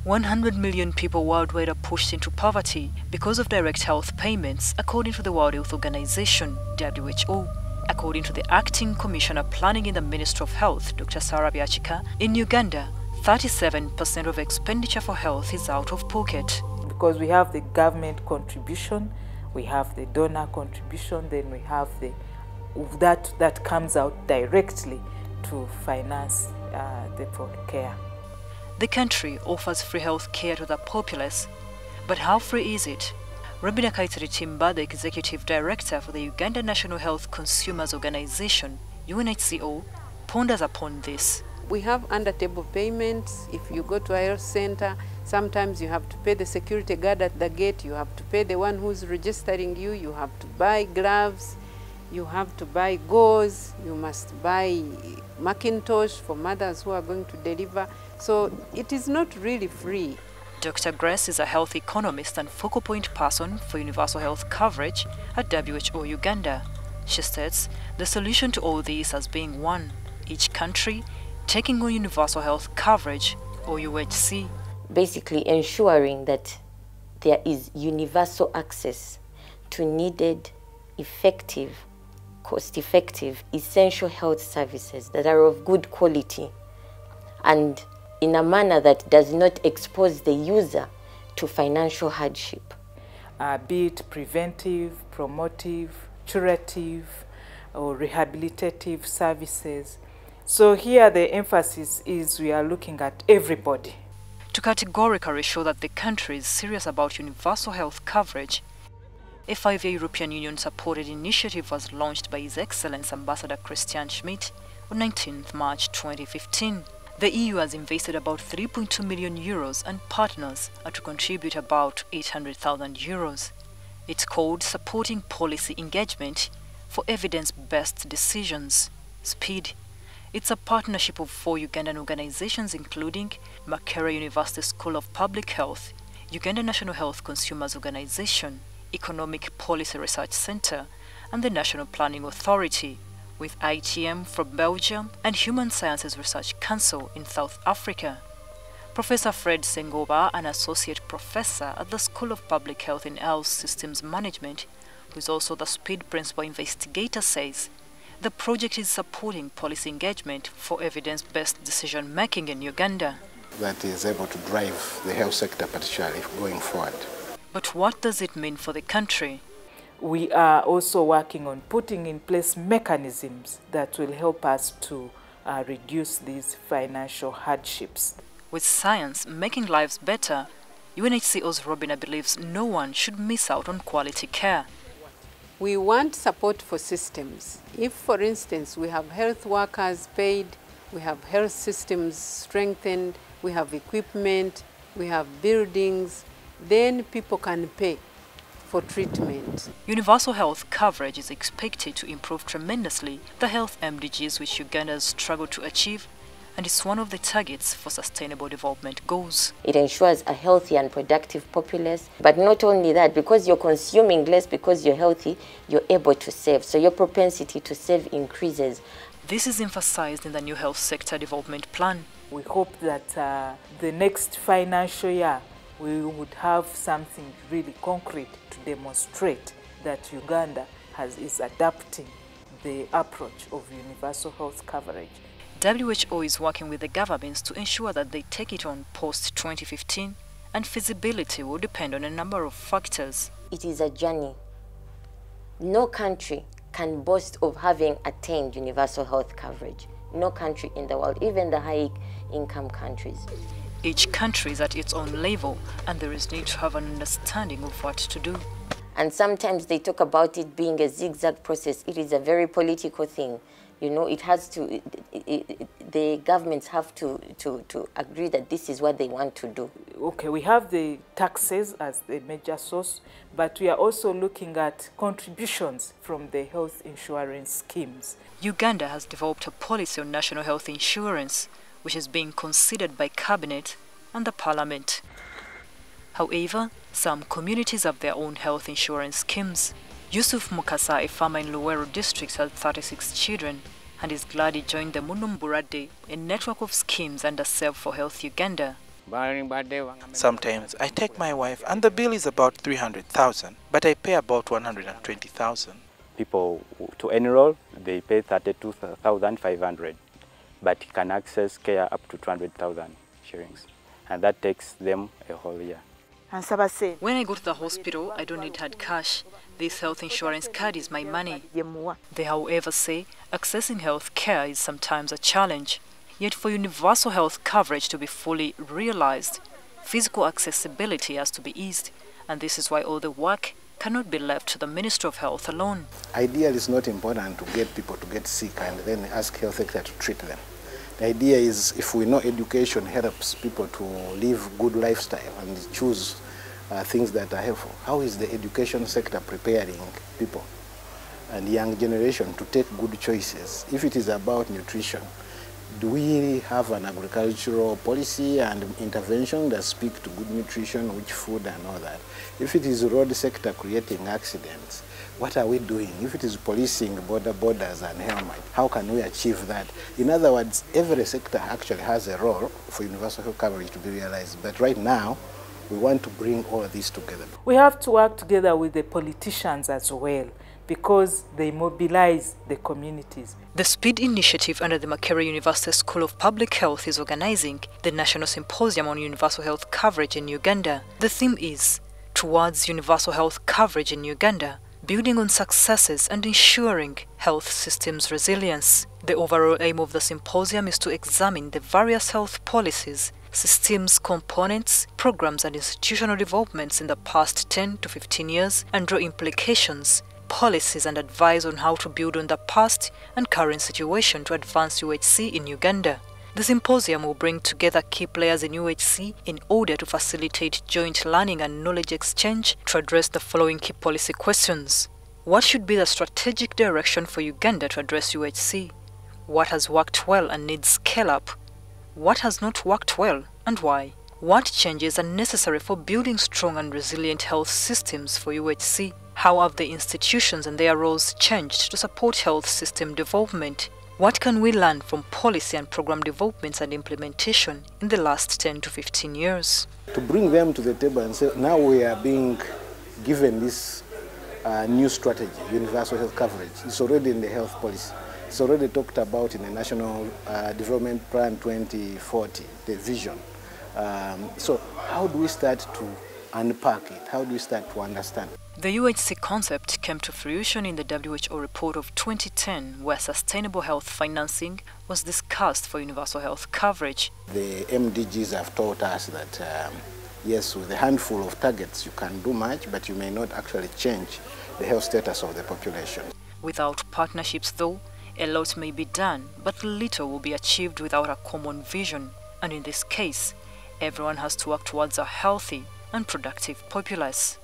100 million people worldwide are pushed into poverty because of direct health payments, according to the World Health Organization, WHO. According to the Acting Commissioner Planning in the Ministry of Health, Dr. Sarah Byachika, in Uganda, 37% of expenditure for health is out of pocket. Because we have the government contribution, we have the donor contribution, then we have that comes out directly to finance the care. The country offers free health care to the populace, but how free is it? Robina Kaitiri Timba, the Executive Director for the Uganda National Health Consumers Organization, UNHCO, ponders upon this. We have under-table payments. If you go to a health center, sometimes you have to pay the security guard at the gate, you have to pay the one who's registering you, you have to buy gloves, you have to buy gauze, you must buy Macintosh for mothers who are going to deliver. So it is not really free. Dr. Grace is a health economist and focal point person for universal health coverage at WHO Uganda. She states the solution to all this as being one, each country taking on universal health coverage, or UHC. Basically ensuring that there is universal access to needed, effective, cost-effective, essential health services that are of good quality and in a manner that does not expose the user to financial hardship. Be it preventive, promotive, curative, or rehabilitative services. So here the emphasis is we are looking at everybody. To categorically show that the country is serious about universal health coverage, a 5-year European Union-supported initiative was launched by His Excellency Ambassador Christian Schmidt on 19th March 2015. The EU has invested about 3.2 million euros and partners are to contribute about 800,000 euros. It's called Supporting Policy Engagement for Evidence-Based Decisions, SPEED. It's a partnership of 4 Ugandan organizations including Makerere University School of Public Health, Uganda National Health Consumers Organization, Economic Policy Research Center, and the National Planning Authority, with ITM from Belgium and Human Sciences Research Council in South Africa. Professor Fred Sengoba, an associate professor at the School of Public Health in Health Systems Management, who is also the SPEED principal investigator, says the project is supporting policy engagement for evidence-based decision-making in Uganda. That is able to drive the health sector particularly going forward. But what does it mean for the country? We are also working on putting in place mechanisms that will help us to reduce these financial hardships. With science making lives better, UNHCO's Robina believes no one should miss out on quality care. We want support for systems. If, for instance, we have health workers paid, we have health systems strengthened, we have equipment, we have buildings, then people can pay for treatment. Universal health coverage is expected to improve tremendously the health MDGs which Uganda has struggled to achieve, and is one of the targets for Sustainable Development Goals. It ensures a healthy and productive populace, but not only that, because you're consuming less, because you're healthy, you're able to save, so your propensity to save increases. This is emphasized in the new Health Sector Development Plan. We hope that the next financial year we would have something really concrete to demonstrate that Uganda is adapting the approach of universal health coverage. WHO is working with the governments to ensure that they take it on post-2015, and feasibility will depend on a number of factors. It is a journey. No country can boast of having attained universal health coverage. No country in the world, even the high-income countries. Each country is at its own level, and there is need to have an understanding of what to do. And sometimes they talk about it being a zigzag process. It is a very political thing. You know, it has to, the governments have to agree that this is what they want to do. Okay, we have the taxes as the major source, but we are also looking at contributions from the health insurance schemes. Uganda has developed a policy on national health insurance, which is being considered by Cabinet and the Parliament. However, some communities have their own health insurance schemes. Yusuf Mukasa, a farmer in Luweero district, has 36 children and is glad he joined the Munumburade, a network of schemes under Save for Health Uganda. Sometimes I take my wife and the bill is about 300,000, but I pay about 120,000. People to enroll, they pay 32,500, but can access care up to 200,000 shillings, and that takes them a whole year. When I go to the hospital, I don't need hard cash. This health insurance card is my money. They, however, say accessing health care is sometimes a challenge. Yet for universal health coverage to be fully realized, physical accessibility has to be eased, and this is why all the work cannot be left to the Ministry of Health alone. Ideally, it's not important to get people to get sick and then ask health sector to treat them. The idea is if we know education helps people to live good lifestyle and choose things that are helpful, how is the education sector preparing people and young generation to take good choices? If it is about nutrition, do we have an agricultural policy and intervention that speak to good nutrition, which food and all that? If it is road sector creating accidents, what are we doing? If it is policing borders and helmet, how can we achieve that? In other words, every sector actually has a role for universal health coverage to be realized. But right now, we want to bring all of this together. We have to work together with the politicians as well, because they mobilize the communities. The SPEED initiative under the Makerere University School of Public Health is organizing the National Symposium on Universal Health Coverage in Uganda. The theme is Towards Universal Health Coverage in Uganda, building on successes and ensuring health systems resilience. The overall aim of the symposium is to examine the various health policies, systems, components, programs and institutional developments in the past 10 to 15 years and draw implications, policies and advise on how to build on the past and current situation to advance UHC in Uganda. The symposium will bring together key players in UHC in order to facilitate joint learning and knowledge exchange to address the following key policy questions. What should be the strategic direction for Uganda to address UHC? What has worked well and needs scale up? What has not worked well and why? What changes are necessary for building strong and resilient health systems for UHC? How have the institutions and their roles changed to support health system development? What can we learn from policy and program developments and implementation in the last 10 to 15 years? To bring them to the table and say, now we are being given this new strategy, universal health coverage. It's already in the health policy. It's already talked about in the National Development Plan 2040, the vision. So how do we start to unpack it? How do we start to understand? The UHC concept came to fruition in the WHO report of 2010, where sustainable health financing was discussed for universal health coverage. The MDGs have taught us that, yes, with a handful of targets you can do much, but you may not actually change the health status of the population. Without partnerships, though, a lot may be done, but little will be achieved without a common vision. And in this case, everyone has to work towards a healthy and productive populace.